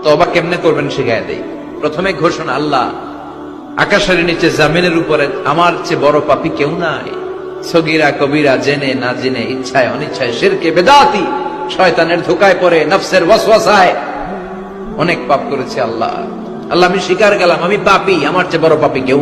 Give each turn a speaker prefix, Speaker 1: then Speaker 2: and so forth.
Speaker 1: তওবা কেমনে করবেন শিখায় দেই। প্রথমে ঘোষণা, আল্লাহ আকাশের নিচে জামিনের উপরে আমার চেয়ে বড় পাপী কেউ নাই। সগীরা কবিরা, জেনে না জেনে, ইচ্ছায় অনিচ্ছায়, শিরকে বেদাতি, শয়তানের ধোকায় পড়ে, নফসের ওয়াসওয়াসায় অনেক পাপ করেছে। আল্লাহ আল্লাহ আমি স্বীকার গেলাম আমি পাপী, আমার চেয়ে বড় পাপী কেউ